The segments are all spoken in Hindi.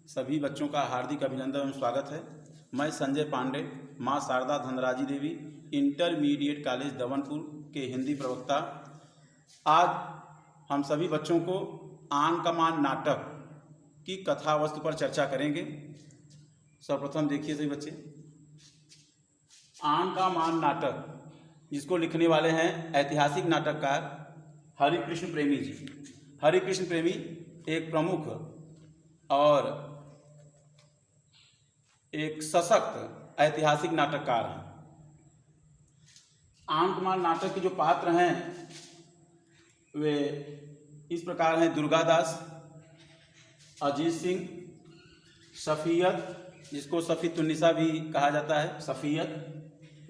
सभी बच्चों का हार्दिक अभिनंदन एवं स्वागत है। मैं संजय पांडे, माँ शारदा धनराजी देवी इंटरमीडिएट कॉलेज दमनपुर के हिंदी प्रवक्ता। आज हम सभी बच्चों को आन का मान नाटक की कथा वस्तु पर चर्चा करेंगे। सर्वप्रथम देखिए सभी बच्चे, आन का मान नाटक जिसको लिखने वाले हैं ऐतिहासिक नाटककार हरिकृष्ण प्रेमी जी। हरिकृष्ण प्रेमी एक प्रमुख और एक सशक्त ऐतिहासिक नाटककार हैं। आनकमान नाटक के जो पात्र हैं वे इस प्रकार हैं: दुर्गादास, अजीत सिंह, सफ़ियत जिसको सफ़ीतुन्निसा भी कहा जाता है, सफ़ियत,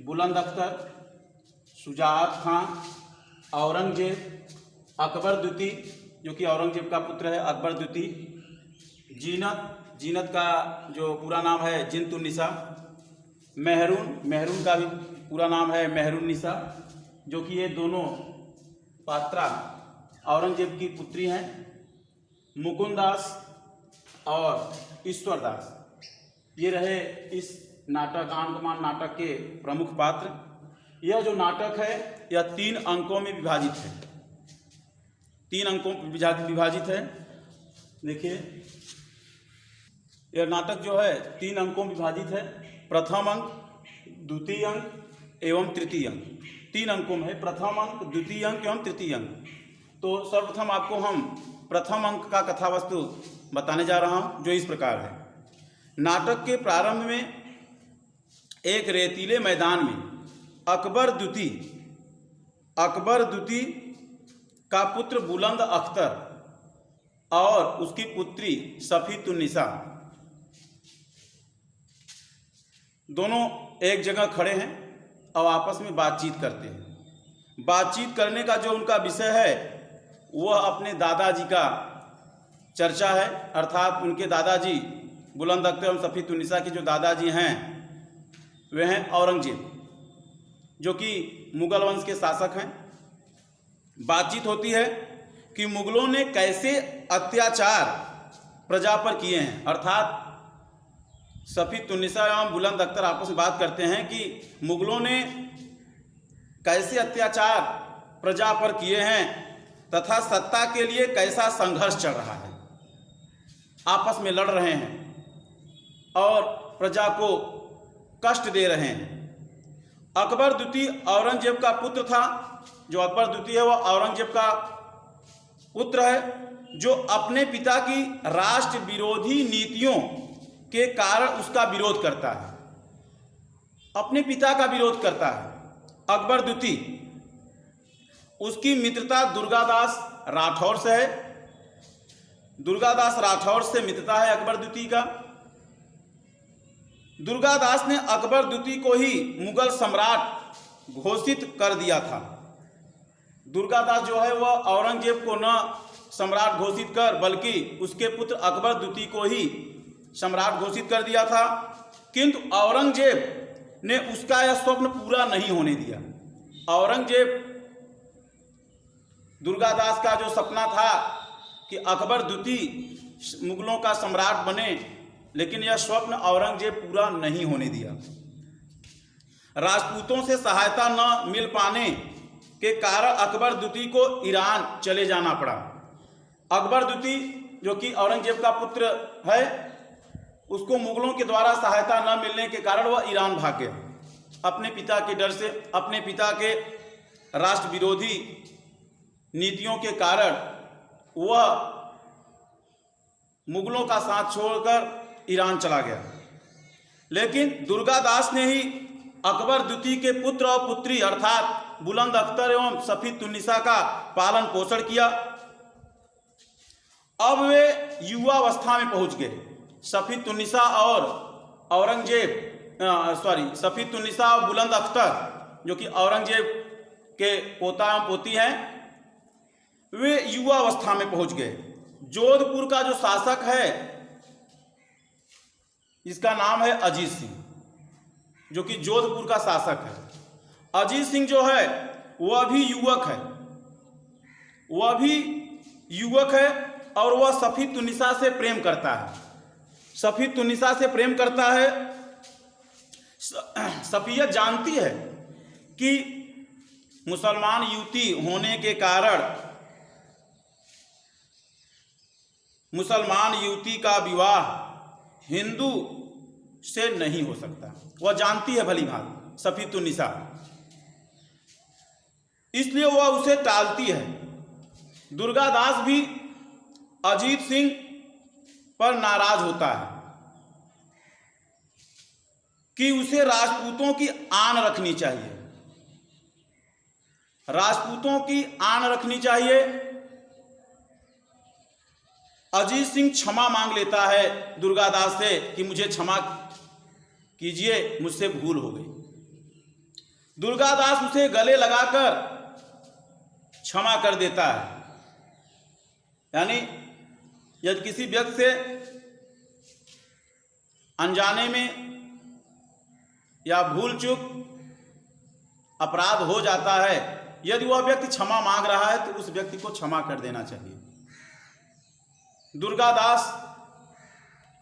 बुलंद अख्तर, शुजाअत खां, औरंगजेब, अकबर द्वितीय जो कि औरंगजेब का पुत्र है, अकबर द्वितीय, जीनत का जो पूरा नाम है जिनतुन्निसा, मेहरून का भी पूरा नाम है मेहरुन्निसा, जो कि ये दोनों पात्रा औरंगजेब की पुत्री हैं, मुकुंदास और ईश्वरदास। ये रहे इस नाटक आनकमान नाटक के प्रमुख पात्र। यह जो नाटक है यह 3 अंकों में विभाजित है। 3 अंकों में विभाजित है। देखिए, यह नाटक जो है 3 अंकों में विभाजित है। प्रथम अंक, द्वितीय अंक एवं तृतीय अंक। 3 अंकों में है, प्रथम अंक, द्वितीय अंक एवं तृतीय अंक। तो सर्वप्रथम आपको हम प्रथम अंक का कथा वस्तु बताने जा रहा हूँ, जो इस प्रकार है। नाटक के प्रारंभ में एक रेतीले मैदान में अकबर द्वितीय का पुत्र बुलंद अख्तर और उसकी पुत्री सफ़ीतुन्निसा दोनों एक जगह खड़े हैं और आपस में बातचीत करते हैं। बातचीत करने का जो उनका विषय है वह अपने दादाजी का चर्चा है, अर्थात उनके दादाजी बुलंद अख्तर और सफ़ीतुन्निसा के जो दादाजी हैं वे हैं औरंगजेब, जो कि मुगल वंश के शासक हैं। बातचीत होती है कि मुगलों ने कैसे अत्याचार प्रजा पर किए हैं, अर्थात सफ़ीतुन्निसा एवं बुलंद अख्तर आपस में बात करते हैं कि मुगलों ने कैसे अत्याचार प्रजा पर किए हैं तथा सत्ता के लिए कैसा संघर्ष चल रहा है। आपस में लड़ रहे हैं और प्रजा को कष्ट दे रहे हैं। अकबर द्वितीय औरंगजेब का पुत्र था। जो अकबर द्वितीय है वह औरंगजेब का पुत्र है, जो अपने पिता की राष्ट्र विरोधी नीतियों के कारण उसका विरोध करता है, अपने पिता का विरोध करता है। अकबर द्वितीय, उसकी मित्रता दुर्गादास राठौर से है। दुर्गादास राठौर से मित्रता है अकबर द्वितीय का। दुर्गादास ने अकबर द्वितीय को ही मुगल सम्राट घोषित कर दिया था। दुर्गादास जो है वह औरंगजेब को न सम्राट घोषित कर बल्कि उसके पुत्र अकबर द्वितीय को ही सम्राट घोषित कर दिया था, किंतु औरंगजेब ने उसका यह स्वप्न पूरा नहीं होने दिया। औरंगजेब दुर्गादास का जो सपना था कि अकबर द्वितीय मुगलों का सम्राट बने, लेकिन यह स्वप्न औरंगजेब पूरा नहीं होने दिया। राजपूतों से सहायता न मिल पाने के कारण अकबर द्वितीय को ईरान चले जाना पड़ा। अकबर द्वितीय जो कि औरंगजेब का पुत्र है, उसको मुगलों के द्वारा सहायता न मिलने के कारण वह ईरान भाग गया। अपने पिता के डर से, अपने पिता के राष्ट्र विरोधी नीतियों के कारण वह मुगलों का साथ छोड़कर ईरान चला गया। लेकिन दुर्गादास ने ही अकबर द्वितीय के पुत्र और पुत्री अर्थात बुलंद अख्तर एवं सफ़ीतुन्निसा का पालन पोषण किया। अब वे युवावस्था में पहुंच गए। सफ़ीतुन्निसा और सफ़ीतुन्निसा और बुलंद अख्तर जो कि औरंगजेब के पोता एवं पोती हैं, वे युवावस्था में पहुंच गए। जोधपुर का जो शासक है इसका नाम है अजीत सिंह, जो कि जोधपुर का शासक है। अजीत सिंह जो है वह भी युवक है और वह सफ़ीतुन्निसा से प्रेम करता है। सफ़ीतुन्निसा से प्रेम करता है। सफ़िया जानती है कि मुसलमान युवती होने के कारण मुसलमान युवती का विवाह हिंदू से नहीं हो सकता। वह जानती है भली भांति सफ़ीतुन्निसा, इसलिए वह उसे टालती है। दुर्गादास भी अजीत सिंह पर नाराज होता है कि उसे राजपूतों की आन रखनी चाहिए, राजपूतों की आन रखनी चाहिए। अजीत सिंह क्षमा मांग लेता है दुर्गादास से कि मुझे क्षमा कीजिए, मुझसे भूल हो गई। दुर्गादास उसे गले लगाकर क्षमा कर देता है। यानी यदि किसी व्यक्ति से अनजाने में या भूल चूक अपराध हो जाता है, यदि वह व्यक्ति क्षमा मांग रहा है तो उस व्यक्ति को क्षमा कर देना चाहिए। दुर्गादास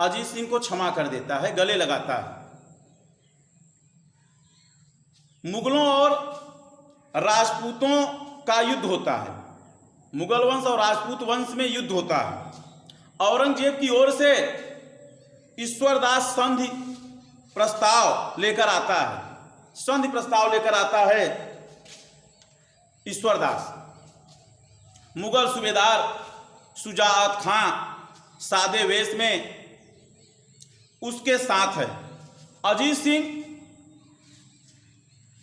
अजीत सिंह को क्षमा कर देता है, गले लगाता है। मुगलों और राजपूतों का युद्ध होता है। मुगल वंश और राजपूत वंश में युद्ध होता है। औरंगजेब की ओर से ईश्वरदास संधि प्रस्ताव लेकर आता है। संधि प्रस्ताव लेकर आता है ईश्वरदास। मुगल सूबेदार शुजाअत खां सादे वेश में उसके साथ है। अजीत सिंह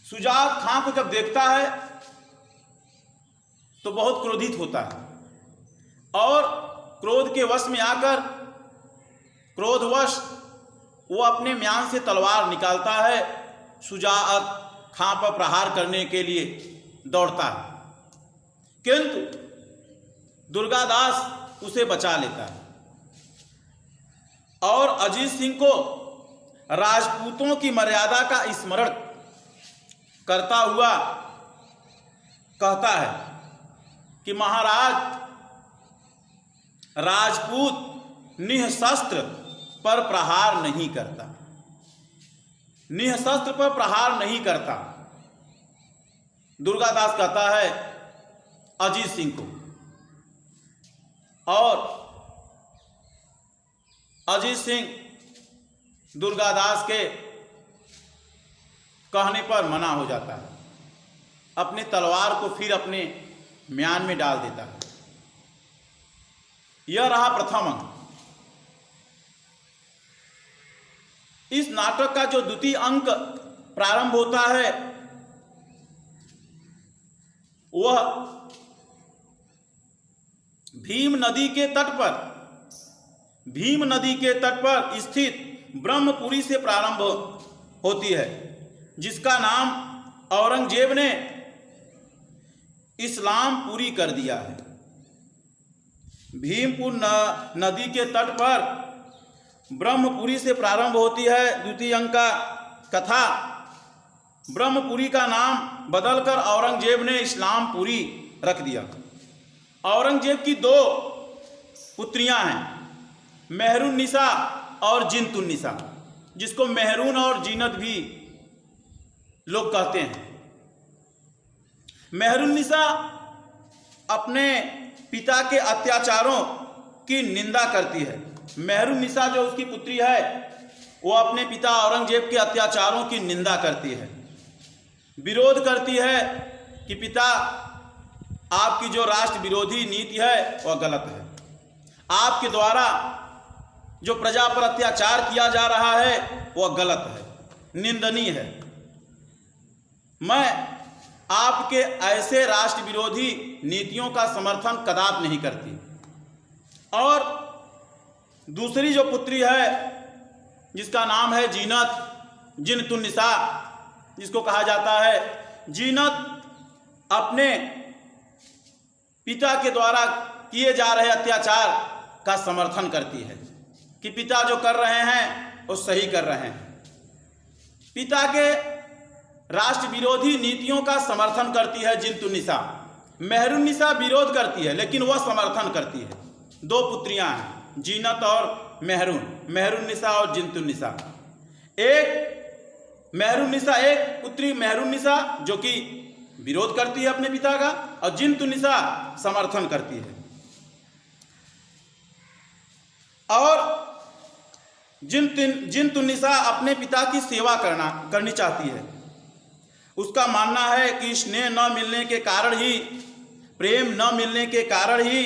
शुजाअत खां को जब देखता है तो बहुत क्रोधित होता है और क्रोध के वश में आकर क्रोधवश वो अपने म्यान से तलवार निकालता है, शुजाअत खां पर प्रहार करने के लिए दौड़ता है, किंतु दुर्गादास उसे बचा लेता है और अजीत सिंह को राजपूतों की मर्यादा का स्मरण करता हुआ कहता है कि महाराज, राजपूत निःशस्त्र पर प्रहार नहीं करता, निःशस्त्र पर प्रहार नहीं करता। दुर्गादास कहता है अजीत सिंह को, और अजीत सिंह दुर्गादास के कहने पर मना हो जाता है, अपने तलवार को फिर अपने म्यान में डाल देता है। यह रहा प्रथम अंक। इस नाटक का जो द्वितीय अंक प्रारंभ होता है वह भीम नदी के तट पर स्थित ब्रह्मपुरी से प्रारंभ होती है, जिसका नाम औरंगजेब ने इस्लामपुरी कर दिया है। भीमपुर नदी के तट पर ब्रह्मपुरी से प्रारंभ होती है द्वितीय अंक का कथा। ब्रह्मपुरी का नाम बदलकर औरंगजेब ने इस्लामपुरी रख दिया। औरंगजेब की दो पुत्रियां हैं, मेहरुन्निसा और जिनतुन्निसा, जिसको मेहरून और जीनत भी लोग कहते हैं। मेहरुन्निसा अपने पिता के अत्याचारों की निंदा करती है। मेहरुन्निसा जो उसकी पुत्री है वो अपने पिता औरंगजेब के अत्याचारों की निंदा करती है, विरोध करती है कि पिता, आपकी जो राष्ट्र विरोधी नीति है वह गलत है। आपके द्वारा जो प्रजा पर अत्याचार किया जा रहा है वह गलत है, निंदनीय है। मैं आपके ऐसे राष्ट्र विरोधी नीतियों का समर्थन कदापि नहीं करती। और दूसरी जो पुत्री है जिसका नाम है जिनतुन्निसा, जिसको कहा जाता है जीनत, अपने पिता के द्वारा किए जा रहे अत्याचार का समर्थन करती है कि पिता जो कर रहे हैं वो सही कर रहे हैं। पिता के राष्ट्र विरोधी नीतियों का समर्थन करती है जिनतुन्निसा। मेहरुन्निसा विरोध करती है लेकिन वह समर्थन करती है। दो पुत्रियां हैं, जीनत और मेहरुन्निसा और जिन्तुन्निसा। एक मेहरुन्निसा, एक पुत्री मेहरुन्निसा जो कि विरोध करती है अपने पिता का, और जिन्तुन्निसा समर्थन करती है। और जिन्तुन्निसा अपने पिता की सेवा करनी चाहती है। उसका मानना है कि स्नेह न मिलने के कारण ही, प्रेम न मिलने के कारण ही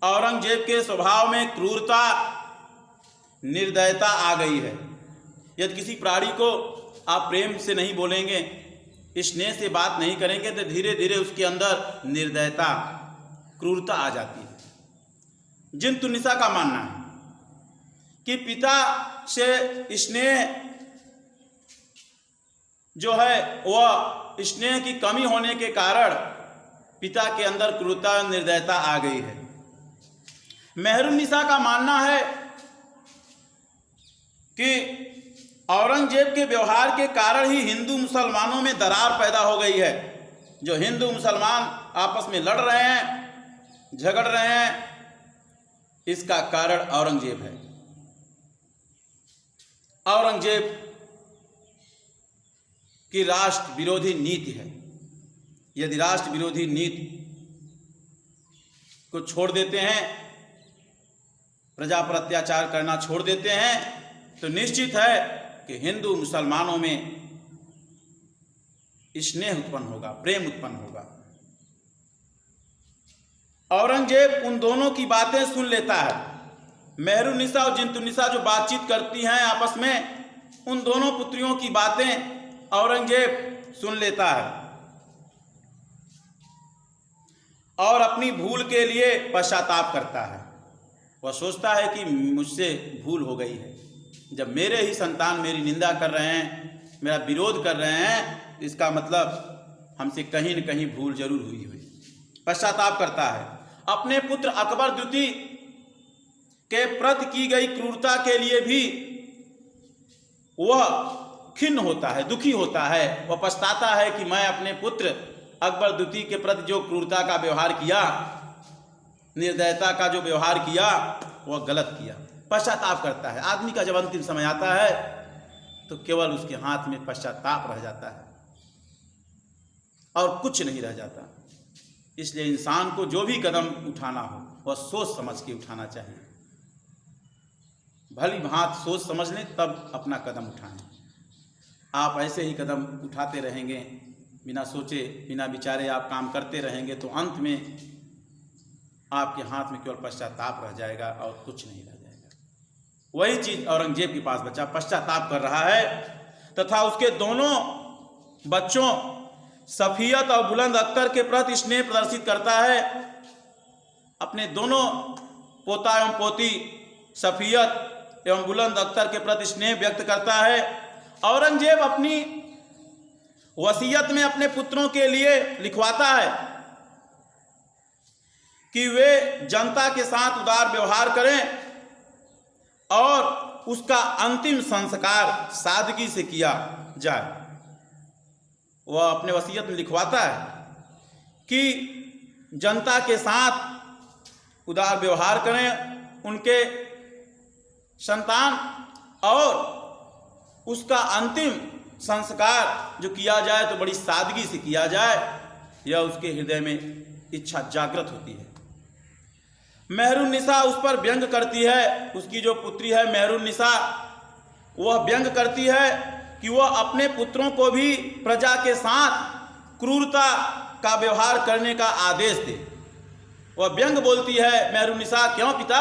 औरंगजेब के स्वभाव में क्रूरता, निर्दयता आ गई है। यदि किसी प्राणी को आप प्रेम से नहीं बोलेंगे, स्नेह से बात नहीं करेंगे, तो धीरे धीरे उसके अंदर निर्दयता, क्रूरता आ जाती है। जिन्तुन्निसा का मानना है कि पिता से स्नेह जो है वह स्नेह की कमी होने के कारण पिता के अंदर क्रूरता और निर्दयता आ गई है। मेहरुन्निसा का मानना है कि औरंगजेब के व्यवहार के कारण ही हिंदू मुसलमानों में दरार पैदा हो गई है। जो हिंदू मुसलमान आपस में लड़ रहे हैं, झगड़ रहे हैं, इसका कारण औरंगजेब है। औरंगजेब की राष्ट्र विरोधी नीति है। यदि राष्ट्र विरोधी नीति को छोड़ देते हैं, प्रजा पर अत्याचार करना छोड़ देते हैं, तो निश्चित है कि हिंदू मुसलमानों में स्नेह उत्पन्न होगा, प्रेम उत्पन्न होगा। औरंगजेब उन दोनों की बातें सुन लेता है। मेहरुन्निसा और जिन्तुन्निसा जो बातचीत करती हैं आपस में, उन दोनों पुत्रियों की बातें औरंगजेब सुन लेता है और अपनी भूल के लिए पश्चाताप करता है। वह सोचता है कि मुझसे भूल हो गई है। जब मेरे ही संतान मेरी निंदा कर रहे हैं, मेरा विरोध कर रहे हैं, इसका मतलब हमसे कहीं न कहीं भूल जरूर हुई हुई। पश्चाताप करता है। अपने पुत्र अकबर द्वितीय के प्रति की गई क्रूरता के लिए भी वह खिन्न होता है, दुखी होता है। वह पछताता है कि मैं अपने पुत्र अकबर द्वितीय के प्रति जो क्रूरता का व्यवहार किया, निर्दयता का जो व्यवहार किया, वह गलत किया। पश्चाताप करता है। आदमी का जब अंतिम समय आता है तो केवल उसके हाथ में पश्चाताप रह जाता है और कुछ नहीं रह जाता। इसलिए इंसान को जो भी कदम उठाना हो वह सोच समझ के उठाना चाहिए। भली भांति सोच समझ लें तब अपना कदम उठाएं। आप ऐसे ही कदम उठाते रहेंगे, बिना सोचे बिना विचारे आप काम करते रहेंगे, तो अंत में आपके हाथ में केवल पश्चाताप रह जाएगा और कुछ नहीं रह जाएगा। वही चीज औरंगजेब के पास बचा, पश्चाताप कर रहा है तथा उसके दोनों बच्चों सफियत और बुलंद अख्तर के प्रति स्नेह प्रदर्शित करता है। अपने दोनों पोता एवं पोती सफियत एवं बुलंद अख्तर के प्रति स्नेह व्यक्त करता है। औरंगजेब अपनी वसीयत में अपने पुत्रों के लिए लिखवाता है कि वे जनता के साथ उदार व्यवहार करें और उसका अंतिम संस्कार सादगी से किया जाए। वह अपने वसीयत में लिखवाता है कि जनता के साथ उदार व्यवहार करें, उनके संतान, और उसका अंतिम संस्कार जो किया जाए तो बड़ी सादगी से किया जाए। यह उसके हृदय में इच्छा जागृत होती है। मेहरुन्निसा उस पर व्यंग करती है। उसकी जो पुत्री है मेहरुन्निसा, वह व्यंग करती है कि वह अपने पुत्रों को भी प्रजा के साथ क्रूरता का व्यवहार करने का आदेश दे। वह व्यंग बोलती है मेहरुन्निसा, क्यों पिता,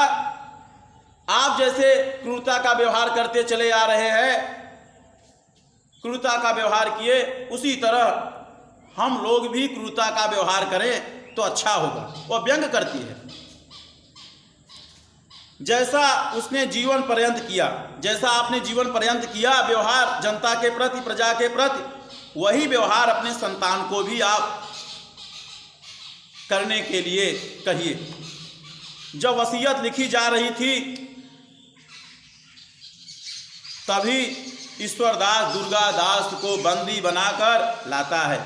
आप जैसे क्रूरता का व्यवहार करते चले आ रहे हैं, क्रूरता का व्यवहार किए, उसी तरह हम लोग भी क्रूरता का व्यवहार करें तो अच्छा होगा। वह व्यंग करती है। जैसा उसने जीवन पर्यंत किया, जैसा आपने जीवन पर्यंत किया व्यवहार जनता के प्रति, प्रजा के प्रति, वही व्यवहार अपने संतान को भी आप करने के लिए कहिए। जब वसीयत लिखी जा रही थी तभी ईश्वरदास दुर्गादास को बंदी बनाकर लाता है।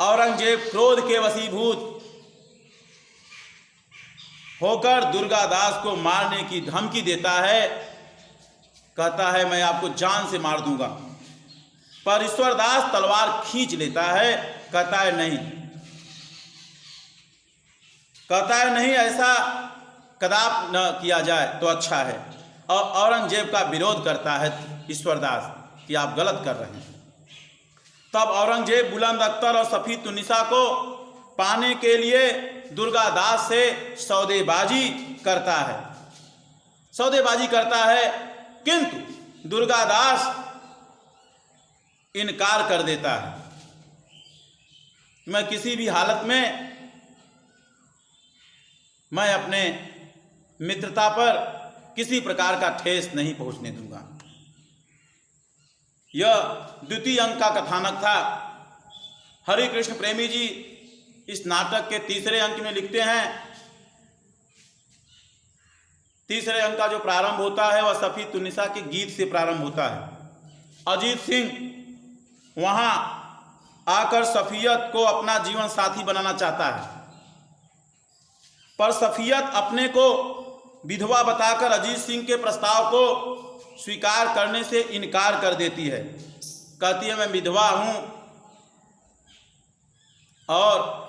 औरंगजेब क्रोध के वशीभूत होकर दुर्गादास को मारने की धमकी देता है। कहता है मैं आपको जान से मार दूंगा। पर ईश्वरदास तलवार खींच लेता है। कहता है नहीं, ऐसा कदाप न किया जाए तो अच्छा है। और औरंगजेब का विरोध करता है ईश्वरदास कि आप गलत कर रहे हैं। तब औरंगजेब बुलंद अख्तर और सफीतुन्निसा को पाने के लिए दुर्गादास से सौदेबाजी करता है, किंतु दुर्गादास इनकार कर देता है। मैं किसी भी हालत में मैं अपने मित्रता पर किसी प्रकार का ठेस नहीं पहुंचने दूंगा। यह द्वितीय अंक का कथानक था। हरि कृष्ण प्रेमी जी इस नाटक के तीसरे अंक में लिखते हैं। तीसरे अंक का जो प्रारंभ होता है वह सफीतुन्निसा के गीत से प्रारंभ होता है। अजीत सिंह वहां आकर सफियत को अपना जीवन साथी बनाना चाहता है, पर सफियत अपने को विधवा बताकर अजीत सिंह के प्रस्ताव को स्वीकार करने से इनकार कर देती है। कहती है मैं विधवा हूं और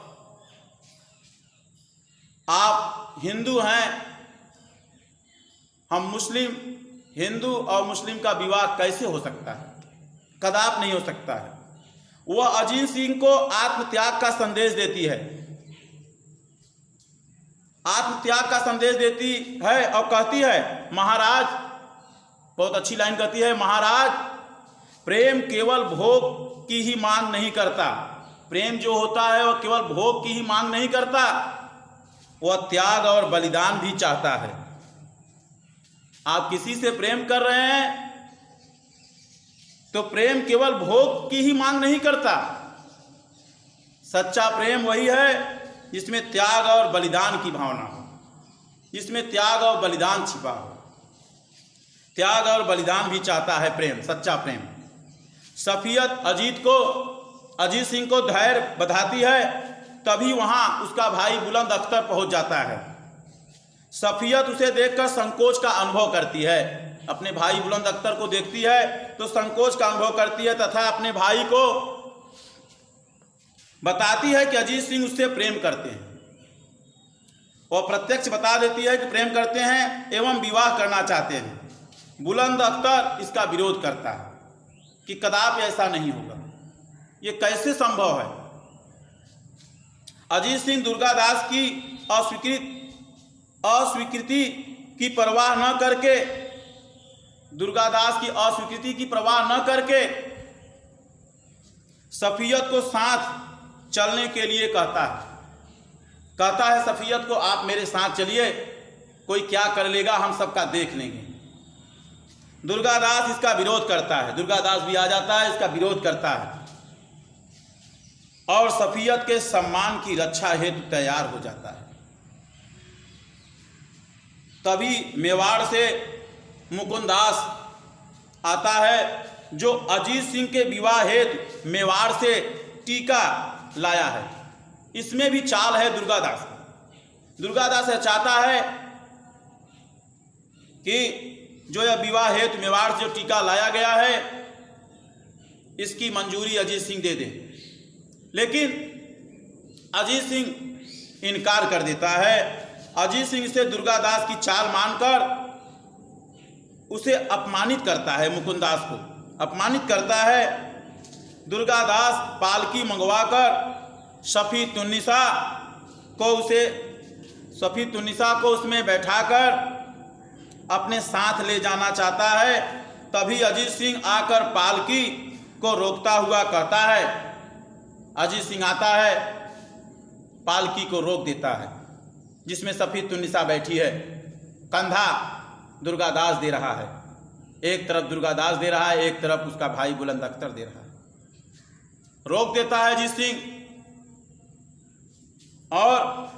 आप हिंदू हैं, हम मुस्लिम, हिंदू और मुस्लिम का विवाह कैसे हो सकता है, कदाप नहीं हो सकता है। वह अजीत सिंह को आत्मत्याग का संदेश देती है, आत्मत्याग का संदेश देती है और कहती है महाराज, बहुत अच्छी लाइन कहती है, महाराज प्रेम केवल भोग की ही मांग नहीं करता। प्रेम जो होता है वह केवल भोग की ही मांग नहीं करता, वह त्याग और बलिदान भी चाहता है। आप किसी से प्रेम कर रहे हैं तो प्रेम केवल भोग की ही मांग नहीं करता। सच्चा प्रेम वही है जिसमें त्याग और बलिदान की भावना हो, जिसमें त्याग और बलिदान छिपा हो। त्याग और बलिदान भी चाहता है प्रेम, सच्चा प्रेम। सफियत अजीत सिंह को धैर्य बधाती है, तभी वहां उसका भाई बुलंद अख्तर पहुंच जाता है। सफियत उसे देखकर संकोच का अनुभव करती है, अपने भाई बुलंद अख्तर को देखती है तो संकोच का अनुभव करती है तथा अपने भाई को बताती है कि अजीत सिंह उससे प्रेम करते हैं। वह प्रत्यक्ष बता देती है कि प्रेम करते हैं एवं विवाह करना चाहते हैं। बुलंद अख्तर इसका विरोध करता है कि कदापि ऐसा नहीं होगा, ये कैसे संभव है। अजीत सिंह दुर्गादास की अस्वीकृति की परवाह न करके, दुर्गादास की अस्वीकृति की परवाह न करके सफियत को साथ चलने के लिए कहता है सफियत को आप मेरे साथ चलिए, कोई क्या कर लेगा हम सबका देख लेंगे। दुर्गादास इसका विरोध करता है, दुर्गादास भी आ जाता है, इसका विरोध करता है और सफियत के सम्मान की रक्षा हेतु तैयार हो जाता है। तभी मेवाड़ से मुकुंदास आता है, जो अजीत सिंह के विवाह हेतु मेवाड़ से टीका लाया है। इसमें भी चाल है दुर्गादास का। दुर्गादास चाहता है कि जो यह विवाह हेतु मेवाड़ से जो टीका लाया गया है इसकी मंजूरी अजीत सिंह दे दे, लेकिन अजीत सिंह इनकार कर देता है। अजीत सिंह से दुर्गादास की चाल मानकर उसे अपमानित करता है, मुकुंदास को अपमानित करता है। दुर्गादास पालकी मंगवाकर सफीतुन्निसा को उसमें बैठाकर अपने साथ ले जाना चाहता है। तभी अजीत सिंह आकर पालकी को रोकता हुआ कहता है, अजीत सिंह आता है, पालकी को रोक देता है जिसमें सफीतुन्निसा बैठी है। कंधा दुर्गादास दे रहा है, एक तरफ दुर्गादास दे रहा है, एक तरफ उसका भाई बुलंद अख्तर दे रहा है। रोक देता है अजीत सिंह और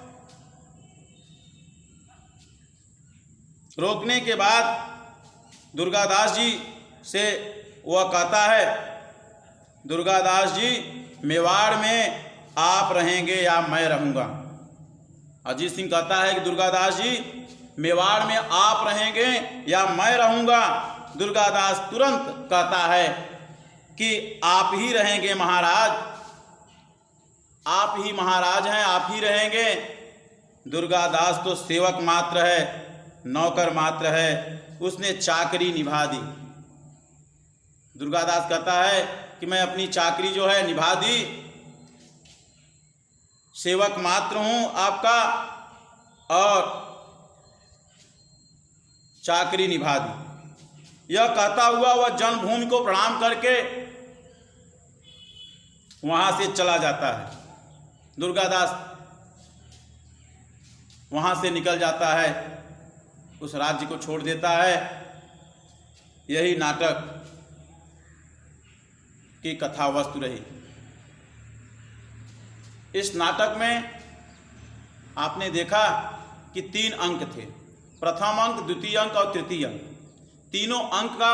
रोकने के बाद दुर्गादास जी से वह कहता है, दुर्गादास जी मेवाड़ में आप रहेंगे या मैं रहूँगा। अजीत सिंह कहता है कि दुर्गादास जी, मेवाड़ में आप रहेंगे या मैं रहूंगा? दुर्गादास तुरंत कहता है कि आप ही रहेंगे महाराज, आप ही महाराज हैं, आप ही रहेंगे। दुर्गादास तो सेवक मात्र है, नौकर मात्र है, उसने चाकरी निभा दी। दुर्गादास कहता है कि मैं अपनी चाकरी जो है निभा दी, सेवक मात्र हूं आपका और चाकरी निभा दी। यह कहता हुआ वह जन्मभूमि को प्रणाम करके वहां से चला जाता है। दुर्गादास वहां से निकल जाता है, उस राज्य को छोड़ देता है। यही नाटक की कथा वस्तु रही। इस नाटक में आपने देखा कि 3 अंक थे, प्रथम अंक, द्वितीय अंक और तृतीय अंक। तीनों अंक का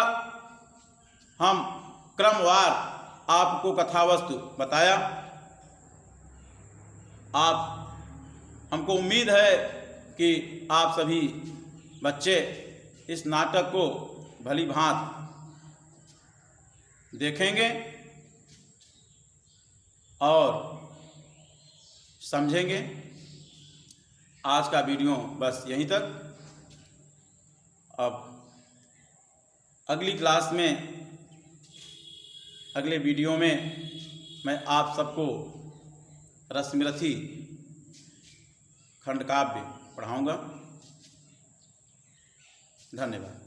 हम क्रमवार आपको कथा वस्तु बताया। हमको उम्मीद है कि आप सभी बच्चे इस नाटक को भली भांति देखेंगे और समझेंगे। आज का वीडियो बस यहीं तक। अब अगली क्लास में, अगले वीडियो में मैं आप सबको रसमरथी खंडकाव्य पढ़ाऊंगा। धन्यवाद।